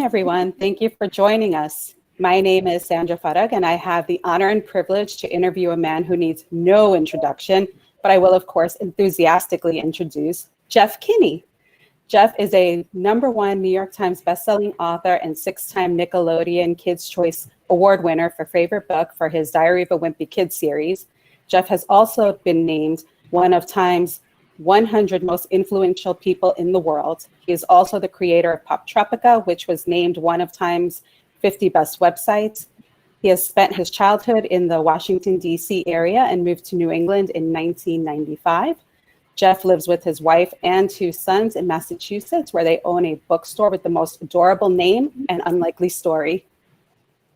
everyone. Thank you for joining us. My name is Sandra Barrett, and I have the honor and privilege to interview a man who needs no introduction, but I will, of course, enthusiastically introduce Jeff Kinney. Jeff is a #1 New York Times bestselling author and 6-time Nickelodeon Kids' Choice Award winner for favorite book for his Diary of a Wimpy Kid series. Jeff has also been named one of Time's 100 most influential people in the world. He is also the creator of Pop Tropica, which was named one of Time's 50 best websites. He has spent his childhood in the Washington, D.C. area and moved to New England in 1995. Jeff lives with his wife and 2 sons in Massachusetts, where they own a bookstore with the most adorable name and unlikely story.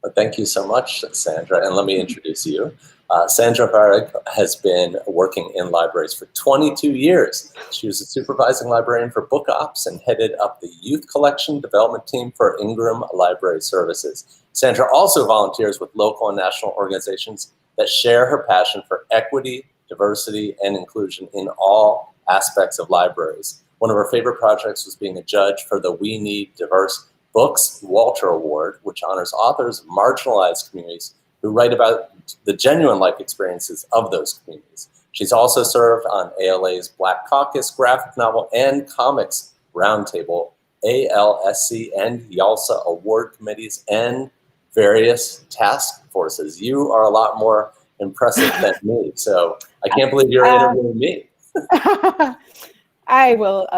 Well, thank you so much, Sandra, and let me introduce you. Sandra Barrett has been working in libraries for 22 years. She was a supervising librarian for Book Ops and headed up the Youth Collection Development Team for Ingram Library Services. Sandra also volunteers with local and national organizations that share her passion for equity, diversity, and inclusion in all aspects of libraries. One of her favorite projects was being a judge for the We Need Diverse Books Walter Award, which honors authors of marginalized communities who write about the genuine life experiences of those communities. She's also served on ALA's Black Caucus graphic novel and comics roundtable, ALSC and YALSA award committees, and various task forces. You are a lot more impressive than me, so I can't believe you're interviewing me. I will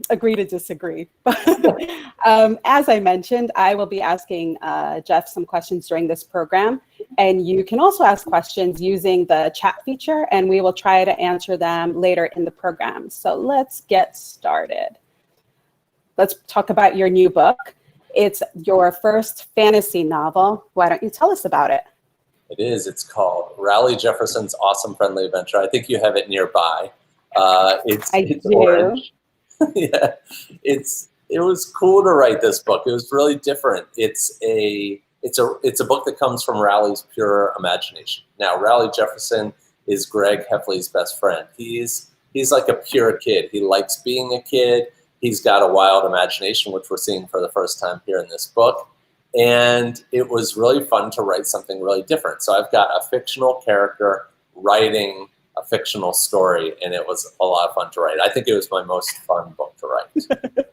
agree to disagree. As I mentioned, I will be asking Jeff some questions during this program, and you can also ask questions using the chat feature, and we will try to answer them later in the program. So let's get started. Let's talk about your new book. It's your first fantasy novel. Why don't you tell us about it? It is. It's called Raleigh Jefferson's Awesome Friendly Adventure. I think you have it nearby. It's orange. Yeah, it was cool to write this book. It was really different. It's a book that comes from Raleigh's pure imagination. Now, Raleigh Jefferson is Greg Heffley's best friend. He's like a pure kid. He likes being a kid. He's got a wild imagination, which we're seeing for the first time here in this book. And it was really fun to write something really different. So I've got a fictional character writing a fictional story, and it was a lot of fun to write. I think it was my most fun book to write.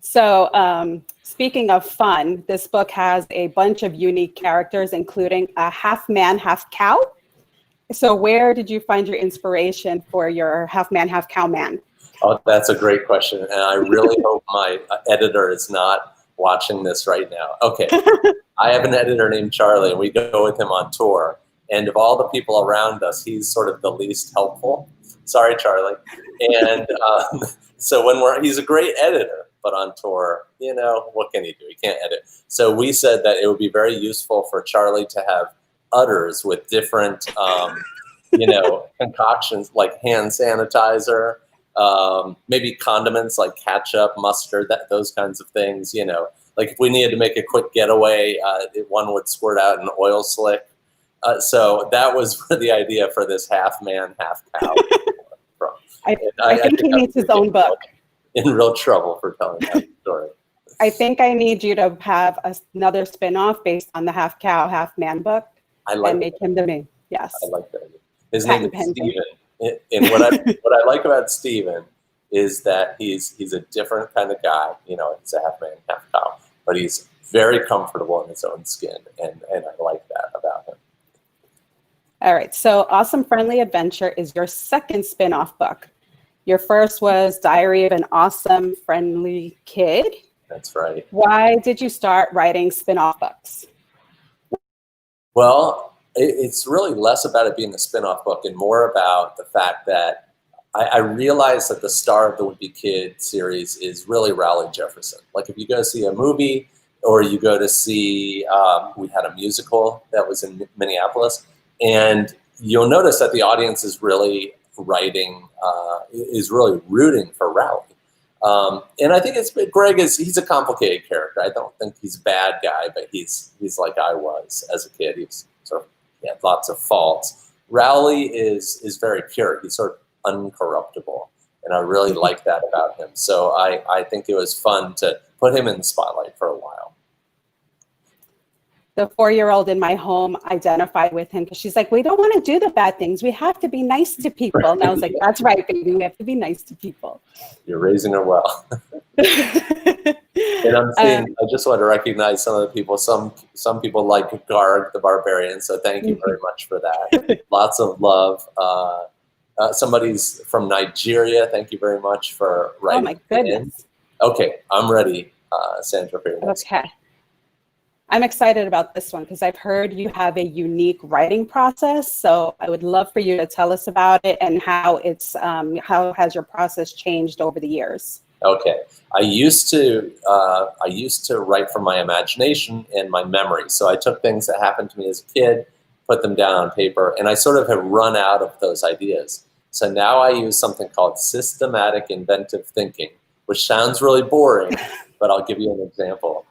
So speaking of fun, this book has a bunch of unique characters, including a half man, half cow. So where did you find your inspiration for your half man, half cow man? Oh, that's a great question. And I really hope my editor is not watching this right now. Okay, I have an editor named Charlie, and we go with him on tour. And of all the people around us, he's sort of the least helpful. Sorry, Charlie. And so he's a great editor, but on tour, what can he do? He can't edit. So we said that it would be very useful for Charlie to have udders with different, concoctions like hand sanitizer, maybe condiments like ketchup, mustard, those kinds of things. Like if we needed to make a quick getaway, one would squirt out an oil slick. So that was the idea for this half man, half cow. I think he needs his own book. In real trouble for telling that story. I think I need you to have another spin-off based on the half cow, half man book. And make him the me. Yes. I like that. His name is Stephen. And what I like about Stephen is that he's a different kind of guy. He's a half man, half cow, but he's very comfortable in his own skin, and I like that about him. All right, so Awesome Friendly Adventure is your second spin-off book. Your first was Diary of an Awesome Friendly Kid. That's right. Why did you start writing spin-off books? Well, it's really less about it being a spin-off book and more about the fact that I realized that the star of the Wimpy Kid series is really Raleigh Jefferson. Like if you go see a movie or you go to see, we had a musical that was in Minneapolis, and you'll notice that the audience is really rooting for Raleigh. And I think he's a complicated character. I don't think he's a bad guy, but he's like I was as a kid. He had lots of faults. Raleigh is very pure. He's sort of uncorruptible, and I really like that about him. So I think it was fun to put him in the spotlight for a the 4-year-old in my home identified with him because she's like, we don't want to do the bad things. We have to be nice to people. And I was like, that's right, baby. We have to be nice to people. You're raising her well. And I'm seeing, I just want to recognize some of the people. Some people like Garg the Barbarian, so thank you very much for that. Lots of love. Somebody's from Nigeria. Thank you very much for writing. Oh my goodness. Okay, I'm ready, Sandra, for your next Okay. I'm excited about this one because I've heard you have a unique writing process. So I would love for you to tell us about it and how it's how has your process changed over the years. Okay, I used to write from my imagination and my memory. So I took things that happened to me as a kid, put them down on paper, and I sort of have run out of those ideas. So now I use something called systematic inventive thinking, which sounds really boring, but I'll give you an example.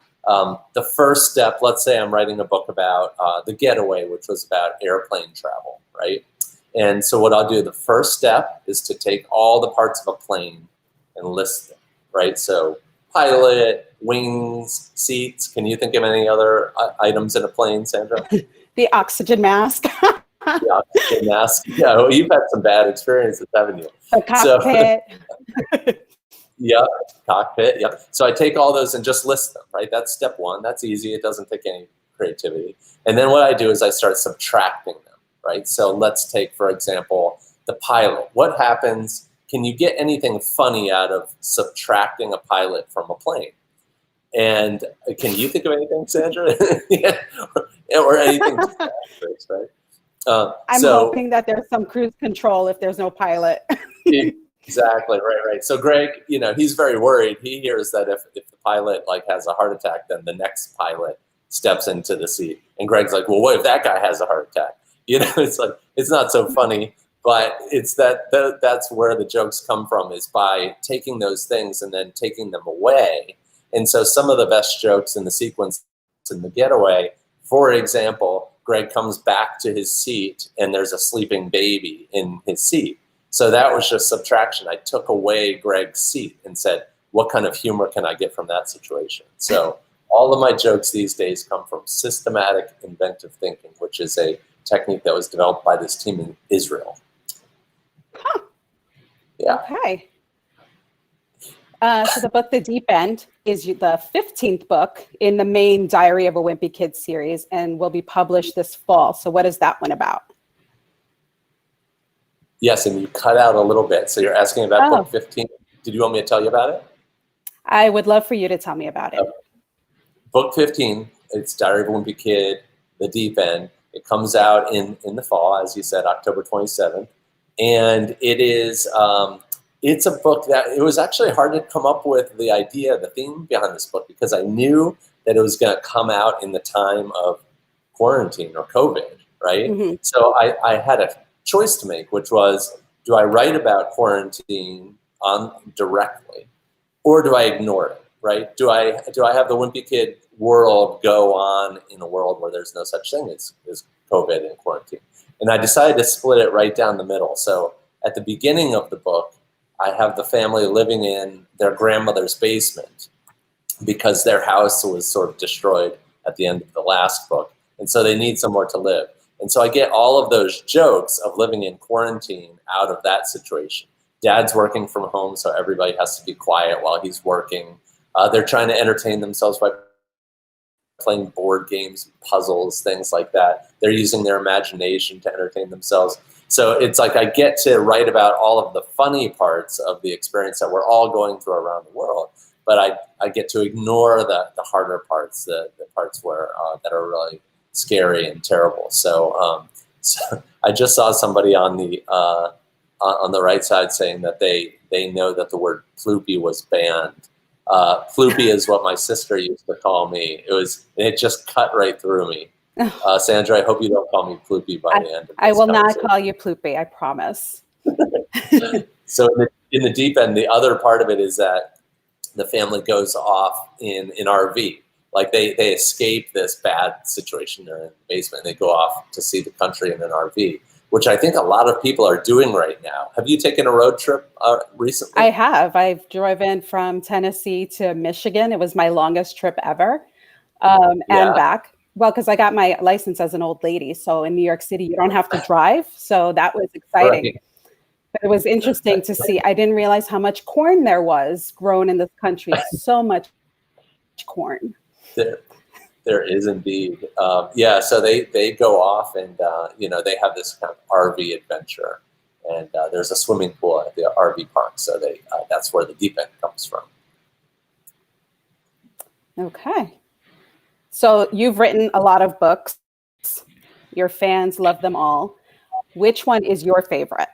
The first step, let's say I'm writing a book about The Getaway, which was about airplane travel, right? And so what I'll do, the first step is to take all the parts of a plane and list them, right? So pilot, wings, seats. Can you think of any other items in a plane, Sandra? The oxygen mask. The oxygen mask. Yeah, well, you've had some bad experiences, haven't you? The cockpit. So, yeah, cockpit, yeah. So I take all those and just list them, right? That's step one. That's easy. It doesn't take any creativity. And then what I do is I start subtracting them, right? So let's take, for example, the pilot. What happens, can you get anything funny out of subtracting a pilot from a plane? And can you think of anything, Sandra? Yeah. Or anything disastrous, right? I'm hoping that there's some cruise control if there's no pilot. Exactly, right. So Greg, he's very worried. He hears that if the pilot has a heart attack, then the next pilot steps into the seat. And Greg's like, well, what if that guy has a heart attack? It's like, it's not so funny, but it's that's where the jokes come from, is by taking those things and then taking them away. And so some of the best jokes in the sequence in The Getaway, for example, Greg comes back to his seat and there's a sleeping baby in his seat. So that was just subtraction. I took away Greg's seat and said, what kind of humor can I get from that situation? So all of my jokes these days come from systematic inventive thinking, which is a technique that was developed by this team in Israel. Huh. Yeah. Okay. So the book, The Deep End, is the 15th book in the main Diary of a Wimpy Kid series and will be published this fall. So what is that one about? Yes, and you cut out a little bit. So you're asking about book 15. Did you want me to tell you about it? I would love for you to tell me about it. Okay. Book 15, it's Diary of a Wimpy Kid, The Deep End. It comes out in the fall, as you said, October 27th. And it is, it's a book that, it was actually hard to come up with the idea, the theme behind this book, because I knew that it was going to come out in the time of quarantine or COVID, right? Mm-hmm. So I had a choice to make, which was, do I write about quarantine directly, or do I ignore it, right? Do I have the Wimpy Kid world go on in a world where there's no such thing as COVID and quarantine? And I decided to split it right down the middle. So at the beginning of the book, I have the family living in their grandmother's basement because their house was sort of destroyed at the end of the last book. And so they need somewhere to live. And so I get all of those jokes of living in quarantine out of that situation. Dad's working from home, so everybody has to be quiet while he's working. They're trying to entertain themselves by playing board games, puzzles, things like that. They're using their imagination to entertain themselves. So it's like I get to write about all of the funny parts of the experience that we're all going through around the world, but I get to ignore the harder parts, the parts where that are really scary and terrible. So, so I just saw somebody on the right side saying that they know that the word floopy was banned. Floopy is what my sister used to call me. It just cut right through me. Sandra, I hope you don't call me floopy by the end of this I will not call you floopy, I promise. So in the deep end, the other part of it is that the family goes off in an RV. Like they escape this bad situation. They're in the basement. And they go off to see the country in an RV, which I think a lot of people are doing right now. Have you taken a road trip recently? I have. I've driven from Tennessee to Michigan. It was my longest trip ever, and back. Well, because I got my license as an old lady. So in New York City, you don't have to drive. So that was exciting. Right. But it was interesting to see. I didn't realize how much corn there was grown in this country. So much corn. There is indeed. Yeah, so they go off and, they have this kind of RV adventure. And there's a swimming pool at the RV park. So that's where the deep end comes from. Okay. So you've written a lot of books. Your fans love them all. Which one is your favorite?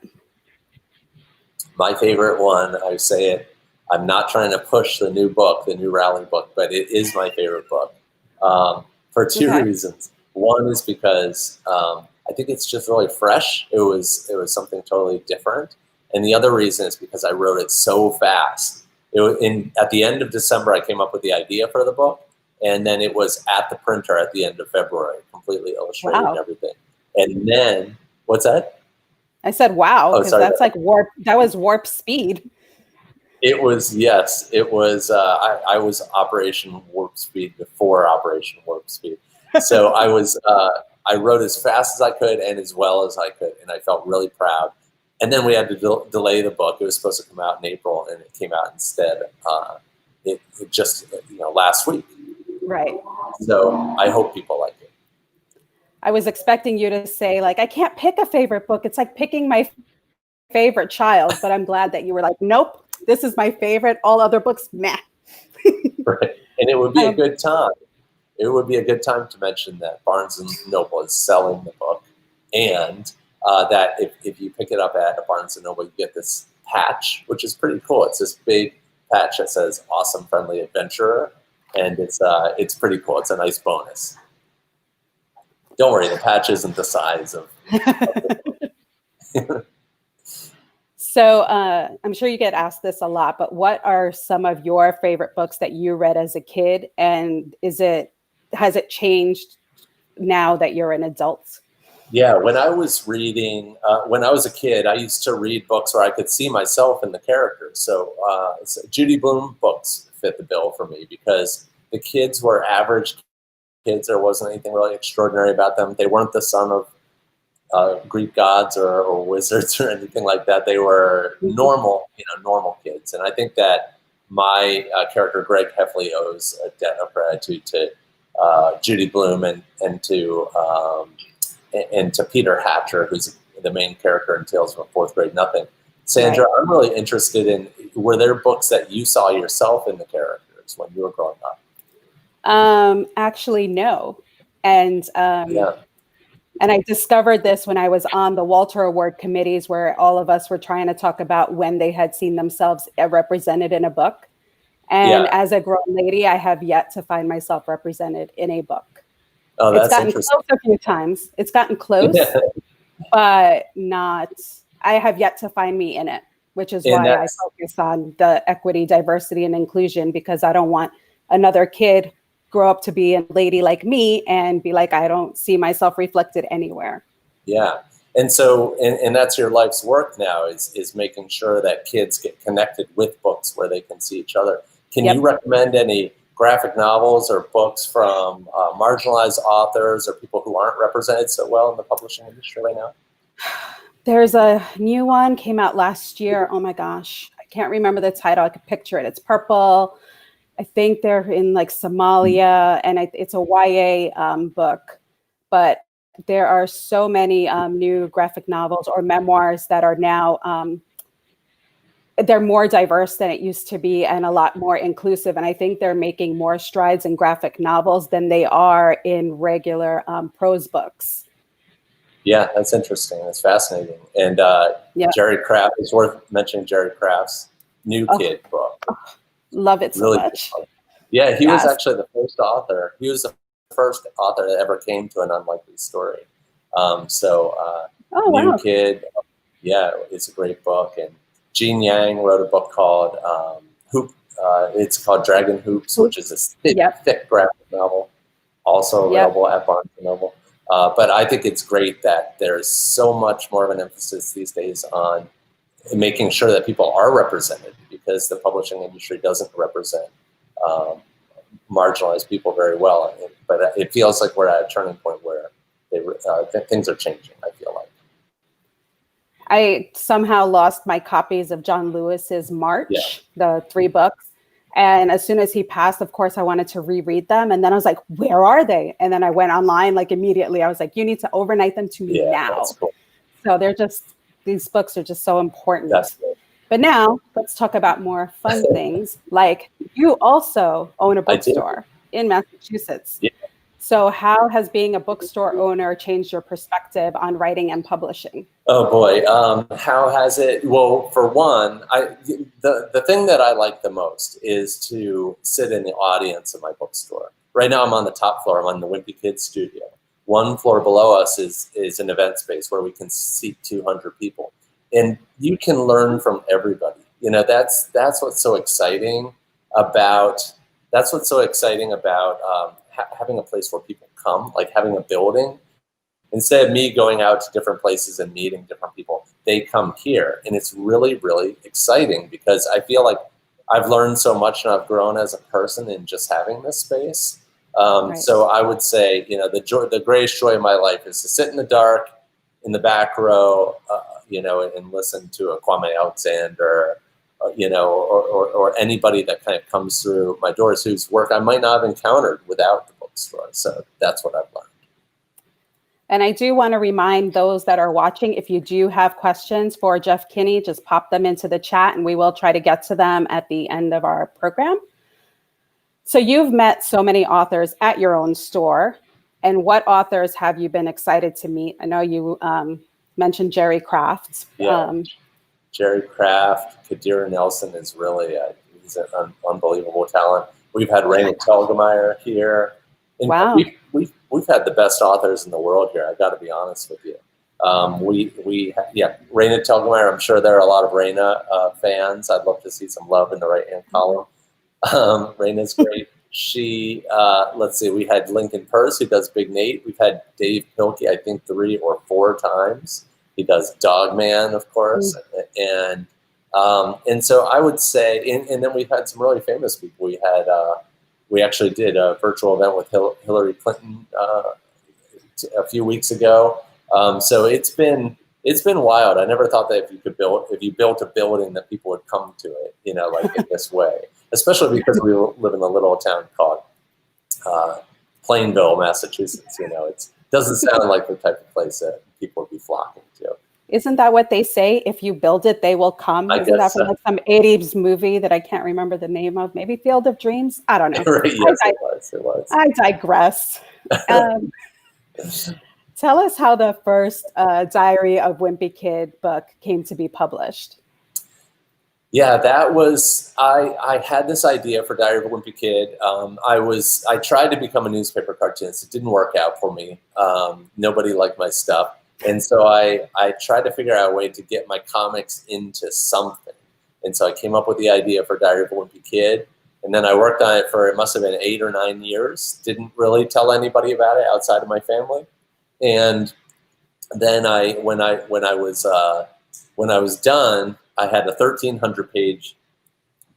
My favorite one, I say it, I'm not trying to push the new book, the new Rally book, but it is my favorite book for two reasons. One is because I think it's just really fresh. It was something totally different. And the other reason is because I wrote it so fast. At the end of December, I came up with the idea for the book. And then it was at the printer at the end of February, completely illustrated and everything. And then, what's that? I said, wow, because that's like warp. That was warp speed. It was, yes. It was, I was Operation Warp Speed before Operation Warp Speed. So I wrote as fast as I could and as well as I could. And I felt really proud. And then we had to delay the book. It was supposed to come out in April and it came out instead. It just, last week. Right. So I hope people like it. I was expecting you to say, like, I can't pick a favorite book. It's like picking my favorite child, but I'm glad that you were like, nope, this is my favorite. All other books, meh. Right. And it would be a good time. It would be a good time to mention that Barnes & Noble is selling the book and that if you pick it up at a Barnes & Noble, you get this patch, which is pretty cool. It's this big patch that says Awesome Friendly Adventurer. And it's pretty cool. It's a nice bonus. Don't worry, the patch isn't the size of So I'm sure you get asked this a lot, but what are some of your favorite books that you read as a kid? And has it changed now that you're an adult? Yeah, when I was reading, when I was a kid, I used to read books where I could see myself in the characters. So Judy Blume books fit the bill for me because the kids were average kids. There wasn't anything really extraordinary about them. They weren't the son of Greek gods or wizards or anything like that. They were normal kids. And I think that my character, Greg Heffley, owes a debt of gratitude to Judy Blume and to Peter Hatcher, who's the main character in Tales from a Fourth Grade Nothing. Sandra, I'm really interested in, were there books that you saw yourself in the characters when you were growing up? Actually, no. And and I discovered this when I was on the Walter Award committees where all of us were trying to talk about when they had seen themselves represented in a book. And as a grown lady, I have yet to find myself represented in a book. Oh, that's it's gotten interesting. close a few times. It's gotten close, but not, I have yet to find me in it, which is why I focus on the equity, diversity, and inclusion, because I don't want another kid grow up to be a lady like me and be like, I don't see myself reflected anywhere. Yeah. And so, and that's your life's work now is making sure that kids get connected with books where they can see each other. Can you recommend any graphic novels or books from marginalized authors or people who aren't represented so well in the publishing industry right now? There's a new one came out last year. Oh my gosh, I can't remember the title. I could picture it. It's purple. I think they're in like Somalia, and it's a YA book. But there are so many new graphic novels or memoirs that are now, they're more diverse than it used to be and a lot more inclusive. And I think they're making more strides in graphic novels than they are in regular prose books. Yeah, that's interesting. That's fascinating. And Jerry Craft, it's worth mentioning Jerry Craft's New Kid book. Love it so much. Yeah, he was actually the first author. He was the first author that ever came to an unlikely story. New Kid, it's a great book. And Gene Yang wrote a book called Hoop. It's called Dragon Hoops, which is a thick graphic novel, also available at Barnes & Noble. But I think it's great that there's so much more of an emphasis these days on making sure that people are represented, because the publishing industry doesn't represent marginalized people very well. but it feels like we're at a turning point where things are changing, I feel like. I somehow lost my copies of John Lewis's March, Yeah. the 3 books. And as soon as he passed, of course, I wanted to reread them. And then I was like, where are they? And then I went online, like immediately. I was like, you need to overnight them to me now. That's cool. So these books are just so important. That's cool. But now let's talk about more fun things. Like you also own a bookstore in Massachusetts. Yeah. So how has being a bookstore owner changed your perspective on writing and publishing? Oh boy, how has it? Well, for one, the thing that I like the most is to sit in the audience of my bookstore. Right now I'm on the top floor, I'm on the Wimpy Kid studio. 1 floor below us is an event space where we can seat 200 people. And you can learn from everybody. You know, that's what's so exciting about, having a place where people come, like having a building. Instead of me going out to different places and meeting different people, they come here. And it's really, really exciting because I feel like I've learned so much and I've grown as a person in just having this space. Right. So I would say, you know, the greatest joy of my life is to sit in the dark, in the back row, you know, and listen to a Kwame Alexander, you know, or anybody that kind of comes through my doors whose work I might not have encountered without the bookstore. So that's what I've learned. And I do want to remind those that are watching, if you do have questions for Jeff Kinney, just pop them into the chat and we will try to get to them at the end of our program. So you've met so many authors at your own store. And what authors have you been excited to meet? I know you mentioned Jerry Craft. Yeah, Jerry Craft, Kadira Nelson is really, he's an unbelievable talent. We've had Raina Telgemeier here. And wow. We've had the best authors in the world here. I've got to be honest with you. Raina Telgemeier. I'm sure there are a lot of Raina fans. I'd love to see some love in the right-hand column. Raina's great. She, let's see, we had Lincoln Purse, who does Big Nate. We've had Dave Pilkey, I think 3 or 4 times. He does Dog Man, of course, and so I would say, and then we've had some really famous people. We actually did a virtual event with Hillary Clinton a few weeks ago. So it's been wild. I never thought that if you built a building that people would come to it, you know, like in this way. Especially because we live in a little town called Plainville, Massachusetts. You know, it doesn't sound like the type of place that people would be flocking to. Isn't that what they say? If you build it, they will come. Isn't that from like some 80s movie that I can't remember the name of? Maybe Field of Dreams? I don't know. Right, yes, it was. I digress. Tell us how the first Diary of Wimpy Kid book came to be published. Yeah, that was, I had this idea for Diary of a Wimpy Kid. I tried to become a newspaper cartoonist. It didn't work out for me. Nobody liked my stuff. And so I tried to figure out a way to get my comics into something. And so I came up with the idea for Diary of a Wimpy Kid. And then I worked on it for, it must have been 8 or 9 years. Didn't really tell anybody about it outside of my family. And then when I was done, I had a 1,300-page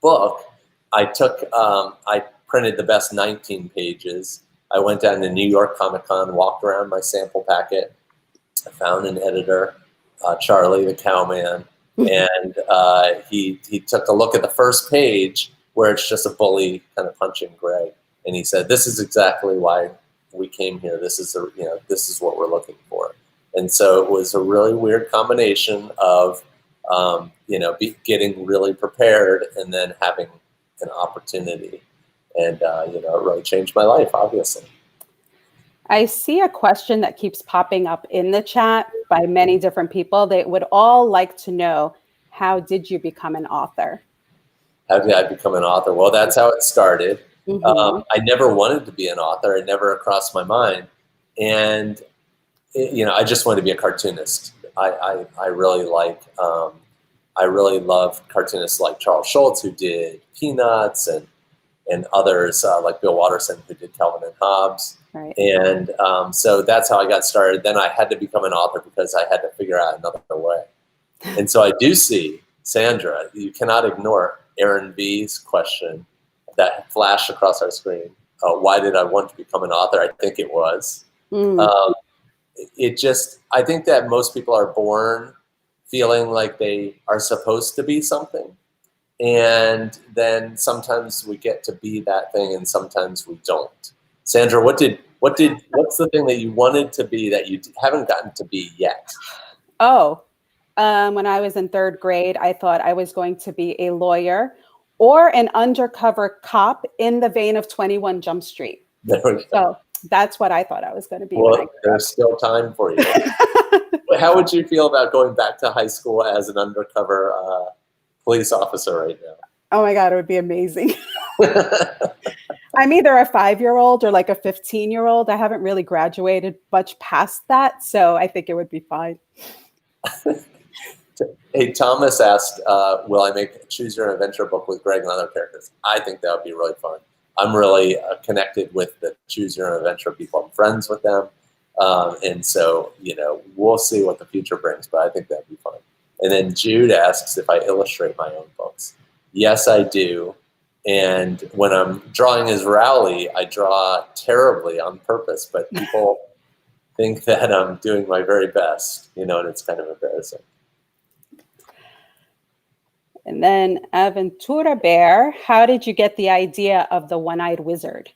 book. I printed the best 19 pages. I went down to New York Comic Con, walked around my sample packet. I found an editor, Charlie the Cowman, and he took a look at the first page where it's just a bully kind of punching Greg, and he said, "This is exactly why we came here. This is what we're looking for." And so it was a really weird combination of getting really prepared and then having an opportunity, and it really changed my life, obviously. I see a question that keeps popping up in the chat by many different people. They would all like to know, how did you become an author? How did I become an author? Well, that's how it started. Mm-hmm. I never wanted to be an author. It never crossed my mind. And, I just wanted to be a cartoonist. I really love cartoonists like Charles Schultz, who did Peanuts, and others like Bill Watterson, who did Calvin and Hobbes. Right. And so that's how I got started. Then I had to become an author because I had to figure out another way. And so I do see, Sandra, you cannot ignore Aaron B's question that flashed across our screen. why did I want to become an author? I think it was. I think that most people are born feeling like they are supposed to be something. And then sometimes we get to be that thing and sometimes we don't. Sandra, what's the thing that you wanted to be that you haven't gotten to be yet? When I was in third grade, I thought I was going to be a lawyer or an undercover cop in the vein of 21 Jump Street. There we go. So that's what I thought I was going to be. Well, there's still time for you. How would you feel about going back to high school as an undercover police officer right now? Oh my God, it would be amazing. I'm either a 5-year-old or like a 15-year-old. I haven't really graduated much past that, so I think it would be fine. Hey, Thomas asked, will I make a Choose Your Own Adventure book with Greg and other characters? I think that would be really fun. I'm really connected with the Choose Your Own Adventure people. I'm friends with them. And so, we'll see what the future brings, but I think that'd be fun. And then Jude asks if I illustrate my own books. Yes, I do. And when I'm drawing as Rowley, I draw terribly on purpose, but people think that I'm doing my very best, and it's kind of embarrassing. And then Aventura Bear, how did you get the idea of the one-eyed wizard?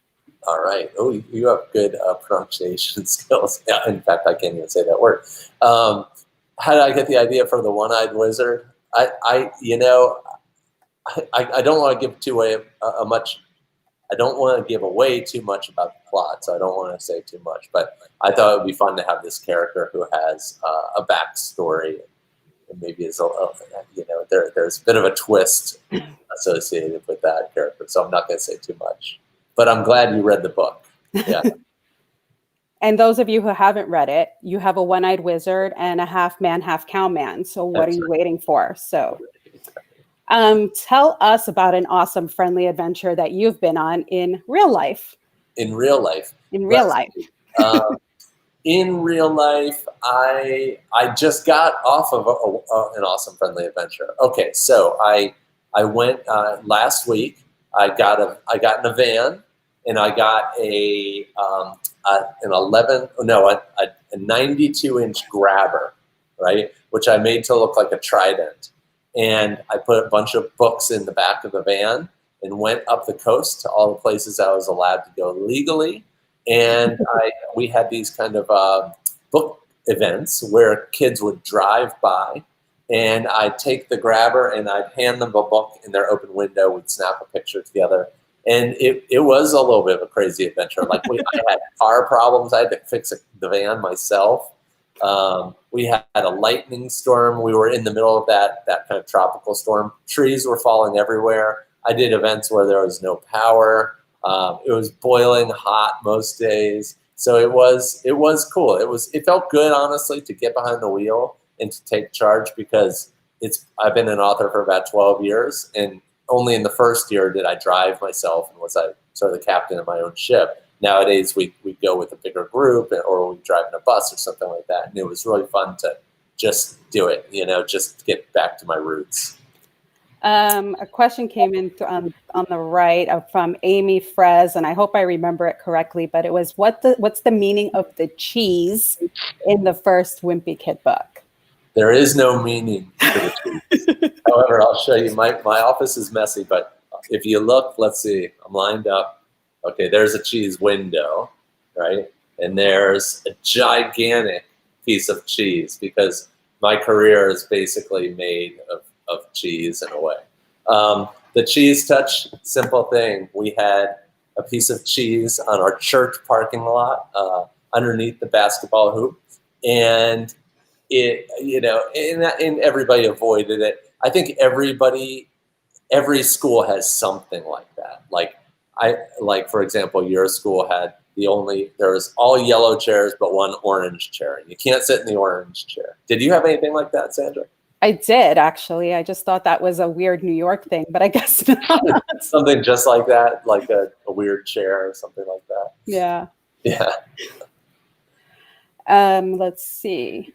All right. Oh, you have good pronunciation skills. Yeah, in fact, I can't even say that word. How did I get the idea for the one-eyed wizard? I don't want to give much. I don't want to give away too much about the plot, so I don't want to say too much. But I thought it would be fun to have this character who has a backstory, and maybe there's a bit of a twist associated with that character. So I'm not going to say too much. But I'm glad you read the book. Yeah. And those of you who haven't read it, you have a one-eyed wizard and a half man, half cow man. So what are you waiting for? So tell us about an awesome, friendly adventure that you've been on in real life. In real life. In real life. In real life, I just got off of an awesome, friendly adventure. Okay, so I went last week. I got in a van, and I got a 92-inch grabber, right, which I made to look like a trident. And I put a bunch of books in the back of the van and went up the coast to all the places I was allowed to go legally. And we had these kind of book events where kids would drive by, and I'd take the grabber and I'd hand them a book in their open window. We'd snap a picture together. And it was a little bit of a crazy adventure. Like I had car problems. I had to fix the van myself. We had a lightning storm. We were in the middle of that kind of tropical storm. Trees were falling everywhere. I did events where there was no power. It was boiling hot most days. So it was cool. It felt good, honestly, to get behind the wheel and to take charge, because I've been an author for about 12 years, and only in the first year did I drive myself and was I sort of the captain of my own ship. Nowadays, we go with a bigger group, or we drive in a bus or something like that. And it was really fun to just do it, just get back to my roots. A question came in on the right from Amy Frez, and I hope I remember it correctly, but it was what's the meaning of the cheese in the first Wimpy Kid book? There is no meaning to the cheese. However, I'll show you. My office is messy, but if you look, let's see, I'm lined up. Okay, there's a cheese window, right? And there's a gigantic piece of cheese, because my career is basically made of cheese in a way. The cheese touch, simple thing. We had a piece of cheese on our church parking lot underneath the basketball hoop, and and everybody avoided it. I think every school has something like that. Like for example, your school had there was all yellow chairs but one orange chair, and you can't sit in the orange chair. Did you have anything like that, Sandra? I did, actually. I just thought that was a weird New York thing, but I guess not. Something just like that, like a weird chair or something like that. Yeah. Yeah. Let's see.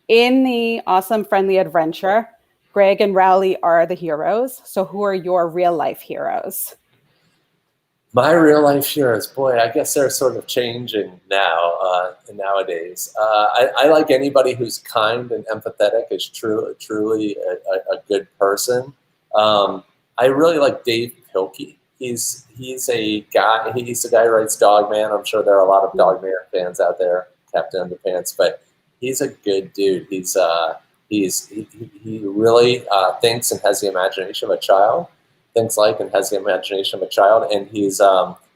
In the awesome, friendly adventure, Greg and Rowley are the heroes. So who are your real life heroes? My real life heroes, boy, I guess they're sort of changing now, nowadays. I like anybody who's kind and empathetic, is truly a good person. I really like Dave Pilkey. He's a guy. He's the guy who writes Dogman. I'm sure there are a lot of Dogman fans out there, Captain Underpants, but he's a good dude. He really thinks and has the imagination of a child. Thinks like and has the imagination of a child, and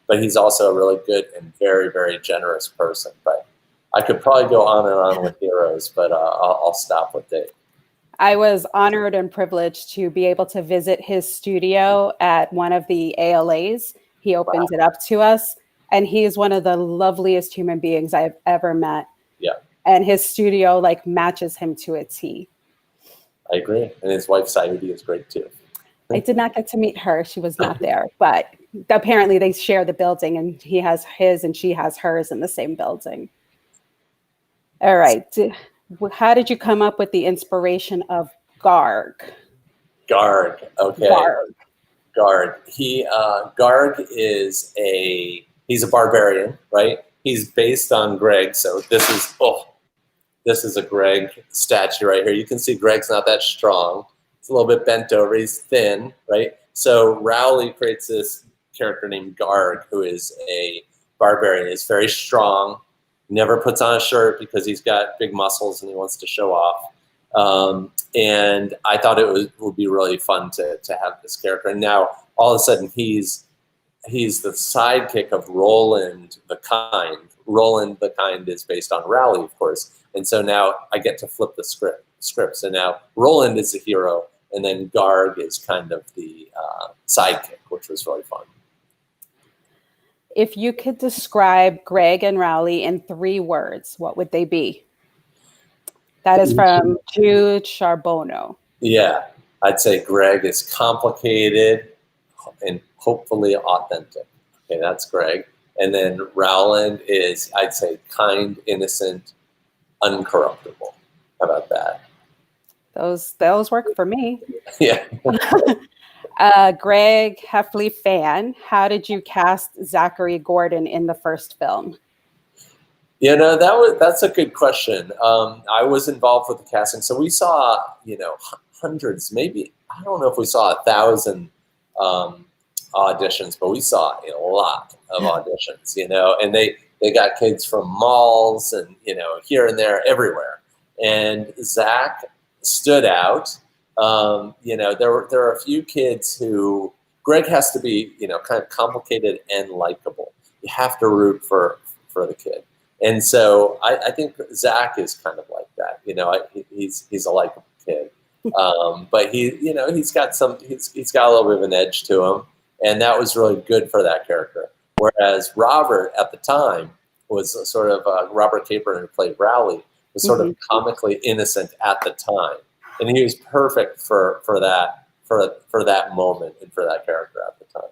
but he's also a really good and very, very generous person. But I could probably go on and on with heroes, but I'll stop with Dave. I was honored and privileged to be able to visit his studio at one of the ALAs. He opened it up to us, and he is one of the loveliest human beings I've ever met. Yeah. And his studio like matches him to a T. I agree. And his wife, Saidi, is great too. I did not get to meet her. She was not there, but apparently they share the building, and he has his and she has hers in the same building. All right. How did you come up with the inspiration of Garg? Garg. Okay. Garg. Garg is he's a barbarian, right? He's based on Greg. So this is a Greg statue right here. You can see Greg's not that strong. It's a little bit bent over. He's thin, right? So Rowley creates this character named Garg, who is a barbarian. He's very strong. Never puts on a shirt because he's got big muscles and he wants to show off. And I thought it would be really fun to have this character. And now all of a sudden he's the sidekick of Roland the Kind. Roland the Kind is based on Rowley, of course. And so now I get to flip the script. So now Roland is the hero, and then Garg is kind of the sidekick, which was really fun. If you could describe Greg and Rowley in 3 words, what would they be? That is from Jude Charbonneau. Yeah, I'd say Greg is complicated and hopefully authentic. Okay, that's Greg. And then Rowland is, I'd say, kind, innocent, uncorruptible. How about that? Those work for me. Yeah. Greg Heffley fan, how did you cast Zachary Gordon in the first film? You know, that's a good question. I was involved with the casting, so we saw, hundreds, maybe, I don't know if we saw 1,000 auditions, but we saw a lot of auditions, and they got kids from malls and, here and there, everywhere. And Zach stood out. There were a few kids who, Greg has to be, kind of complicated and likable. You have to root for the kid. And so I think Zach is kind of like that. He's a likable kid. But he's got a little bit of an edge to him. And that was really good for that character. Whereas Robert at the time was sort of, Robert Capron, who played Rowley, was sort of comically innocent at the time. And he was perfect for that moment and for that character at the time.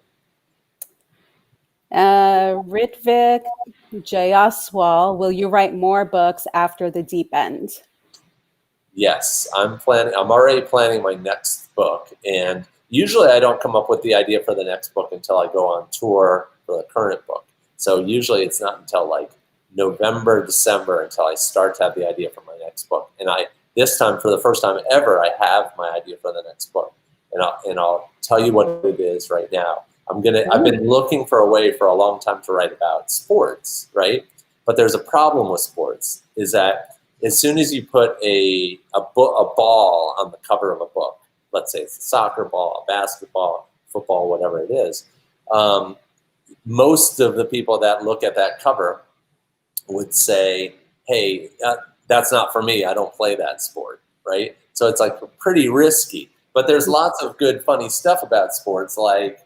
Ritvik Jayaswal, will you write more books after The Deep End? Yes, I'm already planning my next book, and usually I don't come up with the idea for the next book until I go on tour for the current book. So usually it's not until like November, December until I start to have the idea for my next book. And this time, for the first time ever, I have my idea for the next book, and I'll tell you what it is right now. I've been looking for a way for a long time to write about sports, right? But there's a problem with sports, is that as soon as you put a ball on the cover of a book, let's say it's a soccer ball, a basketball, football, whatever it is, most of the people that look at that cover would say, hey, that's not for me. I don't play that sport, right? So it's like pretty risky. But there's lots of good, funny stuff about sports, like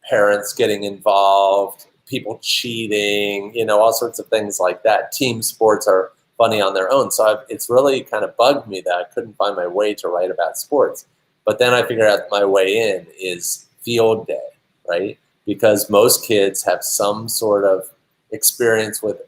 parents getting involved, people cheating, all sorts of things like that. Team sports are funny on their own. So it's really kind of bugged me that I couldn't find my way to write about sports. But then I figured out my way in is field day, right? Because most kids have some sort of experience with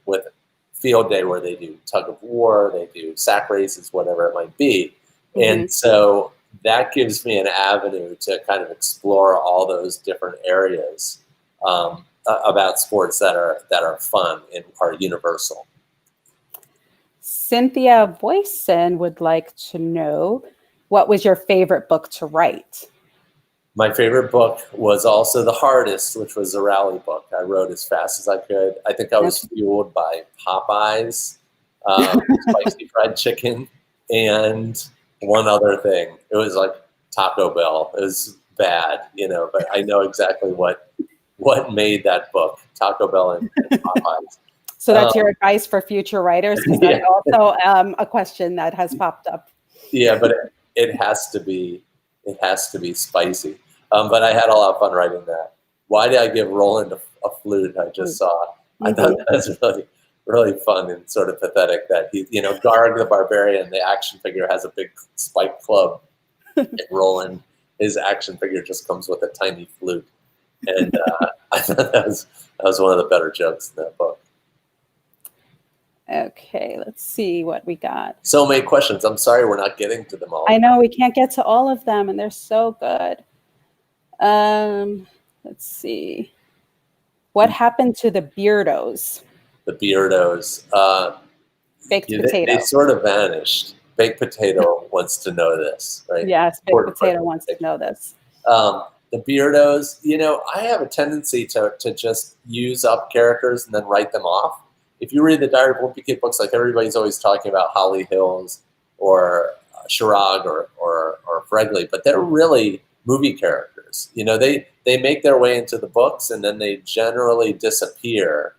field day where they do tug of war, they do sack races, whatever it might be. And so that gives me an avenue to kind of explore all those different areas of about sports that are fun and are universal. Cynthia Boyson would like to know, what was your favorite book to write? My favorite book was also the hardest, which was a rally book. I wrote as fast as I could. I think I was fueled by Popeyes, spicy fried chicken, and one other thing. It was like Taco Bell. It was bad, but I know exactly what made that book, Taco Bell and Popeyes. So that's your advice for future writers? Because that's also a question that has popped up. Yeah, but it has to be spicy. But I had a lot of fun writing that. Why did I give Roland a flute? I just saw. I thought that was really, really fun and sort of pathetic that he, Garg the Barbarian, the action figure, has a big spiked club, and Roland, his action figure, just comes with a tiny flute. And I thought that was one of the better jokes in that book. Okay, let's see what we got. So many questions. I'm sorry we're not getting to them all. I know we can't get to all of them, and they're so good. Let's see. What happened to the Beardos? The Beardos. Baked potato. They sort of vanished. Baked Potato wants to know this, right? Yes, Baked Potato wants to know this. The Beardos, I have a tendency to just use up characters and then write them off. If you read the Diary of Wimpy Kid books, like everybody's always talking about Holly Hills or Shirag or Fregley, but they're really movie characters. They make their way into the books and then they generally disappear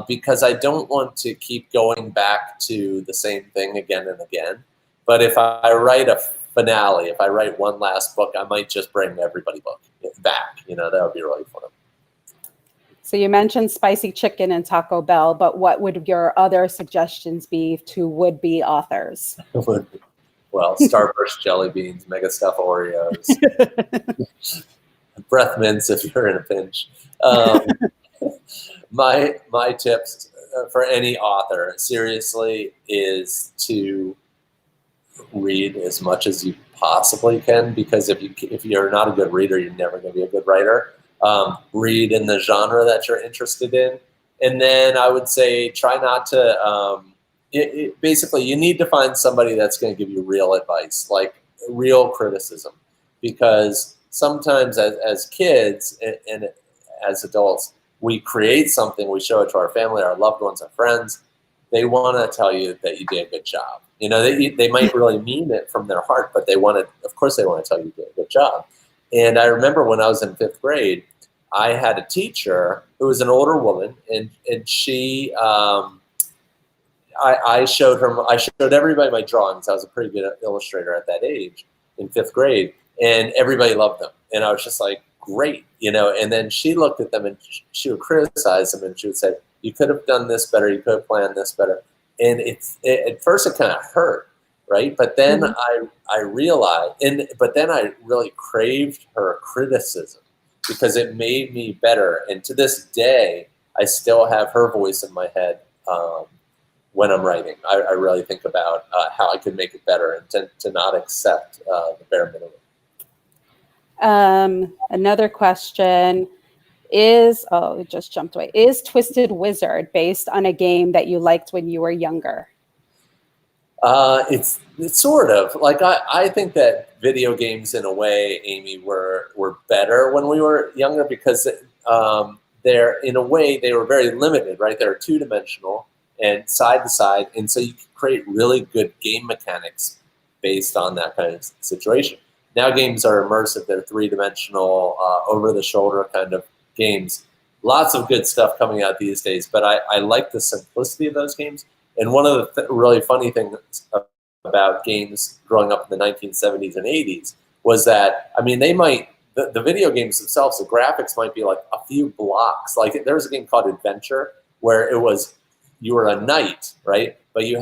because I don't want to keep going back to the same thing again and again. But if I write a finale, if I write one last book, I might just bring everybody back. That would be really fun. So you mentioned spicy chicken and Taco Bell, but what would your other suggestions be to would-be authors? Well, Starburst jelly beans, Mega Stuff Oreos, breath mints if you're in a pinch. My tips for any author, seriously, is to read as much as you possibly can, because if you're not a good reader, you're never going to be a good writer. Read in the genre that you're interested in. And then I would say try not to, basically you need to find somebody that's going to give you real advice, like real criticism. Because sometimes as kids and as adults, we create something, we show it to our family, our loved ones, our friends. They want to tell you that you did a good job. They might really mean it from their heart, but of course they want to tell you you did a good job. And I remember when I was in 5th grade, I had a teacher who was an older woman, and she, I showed everybody my drawings. I was a pretty good illustrator at that age in 5th grade, and everybody loved them. And I was just like, great, and then she looked at them and she would criticize them, and she would say, you could have done this better, you could have planned this better. And at first it kind of hurt, right? But then I realized, but then I really craved her criticism because it made me better. And to this day, I still have her voice in my head when I'm writing. I really think about how I could make it better and to not accept the bare minimum. Another question is, it just jumped away. Is Twisted Wizard based on a game that you liked when you were younger? It's sort of like I think that video games in a way, Amy, were better when we were younger because they're in a way they were very limited, right? They're 2-dimensional and side to side, and so you can create really good game mechanics based on that kind of situation. Now games are immersive; they're 3-dimensional, over-the-shoulder kind of games. Lots of good stuff coming out these days, but I like the simplicity of those games. And one of the really funny things about games growing up in the 1970s and 80s was that, I mean, the video games themselves, the graphics might be like a few blocks. Like there was a game called Adventure where you were a knight, right? But you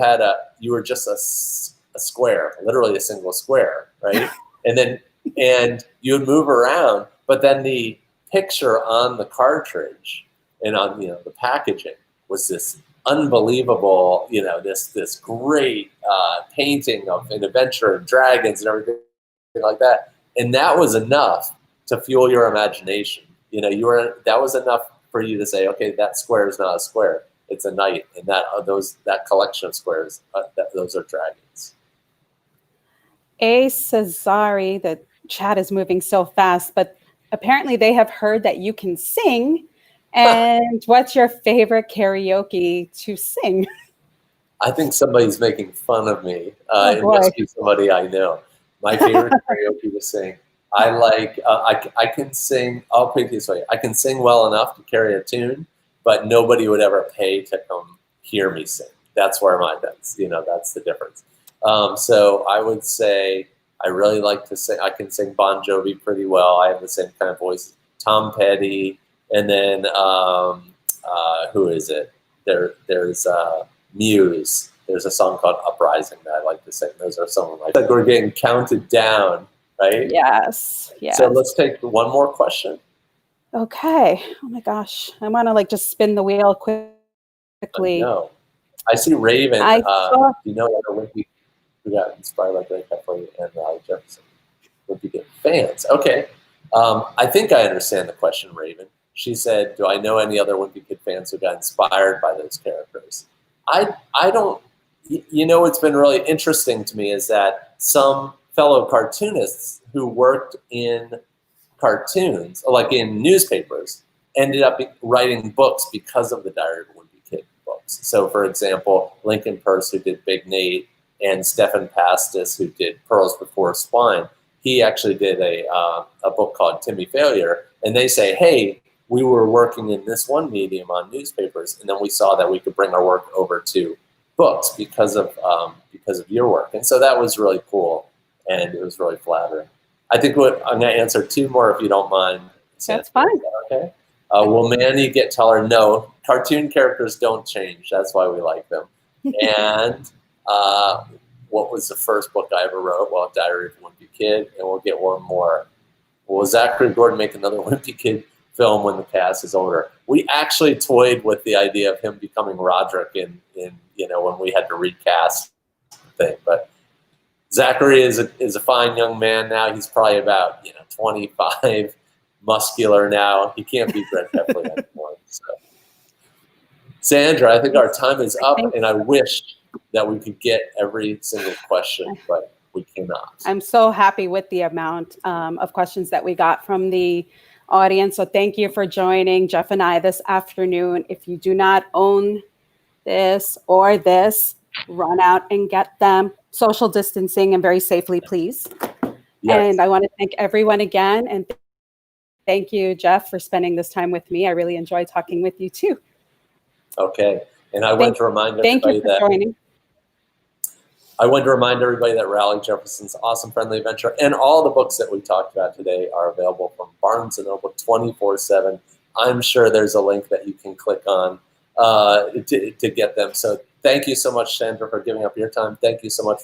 were just a square, literally a single square, right? and you would move around, but then the picture on the cartridge and on the packaging was this unbelievable, this great painting of an adventure and dragons and everything like that. And that was enough to fuel your imagination. That was enough for you to say, okay, that square is not a square, it's a knight, and that collection of squares, those are dragons. A Cesari, the chat is moving so fast, but apparently they have heard that you can sing. And what's your favorite karaoke to sing? I think somebody's making fun of me. Oh, it boy. must be somebody I know. My favorite karaoke to sing. I like, I can sing, I'll put it this way, I can sing well enough to carry a tune, but nobody would ever pay to come hear me sing. That's where that's the difference. So I would say I really like to sing. I can sing Bon Jovi pretty well. I have the same kind of voice. Tom Petty, and then who is it? There's Muse. There's a song called Uprising that I like to sing. Those are some of my. Like we're getting counted down, right? Yes. Yes. So let's take one more question. Okay. Oh my gosh, I want to just spin the wheel quickly. No, I see Raven. You know what? Wimpy, who got inspired by Greg Heffley and Raleigh Jefferson. Wimpy Kid fans. Okay. I think I understand the question, Raven. She said, "Do I know any other Wimpy Kid fans who got inspired by those characters?" I don't. What's been really interesting to me is that some fellow cartoonists who worked in cartoons, like in newspapers, ended up writing books because of the Diary of a Wimpy Kid books. So, for example, Lincoln Peirce, who did Big Nate, and Stephen Pastis, who did Pearls Before Swine, he actually did a book called Timmy Failure, and they say, hey, we were working in this one medium on newspapers, and then we saw that we could bring our work over to books because of your work. And so that was really cool, and it was really flattering. I think I'm going to answer two more if you don't mind. That's fine. Okay. Will Manny get taller? No. Cartoon characters don't change. That's why we like them. And what was the first book I ever wrote? Well, Diary of a Wimpy Kid, and we'll get one more. Will Zachary Gordon make another Wimpy Kid film when the cast is older? We actually toyed with the idea of him becoming Roderick in when we had to recast the thing, but Zachary is a fine young man now. He's probably about 25, muscular now. He can't be Greg Heffley anymore. So. Sandra, I think our time is up, and I wish that we could get every single question, but we cannot. I'm so happy with the amount of questions that we got from the audience. So thank you for joining Jeff and I this afternoon. If you do not own this or this, run out and get them. Social distancing and very safely, please. Yes. And I want to thank everyone again. And thank you, Jeff, for spending this time with me. I really enjoyed talking with you too. Okay. And I want to remind everybody that Raleigh Jefferson's Awesome Friendly Adventure and all the books that we talked about today are available from Barnes & Noble 24/7. I'm sure there's a link that you can click on to get them. So thank you so much, Sandra, for giving up your time. Thank you so much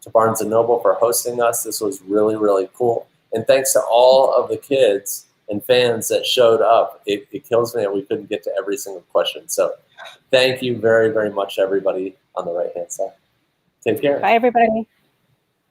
to Barnes & Noble for hosting us. This was really, really cool. And thanks to all of the kids and fans that showed up. It kills me that we couldn't get to every single question. So thank you very, very much, everybody on the right-hand side. Take care. Bye, everybody.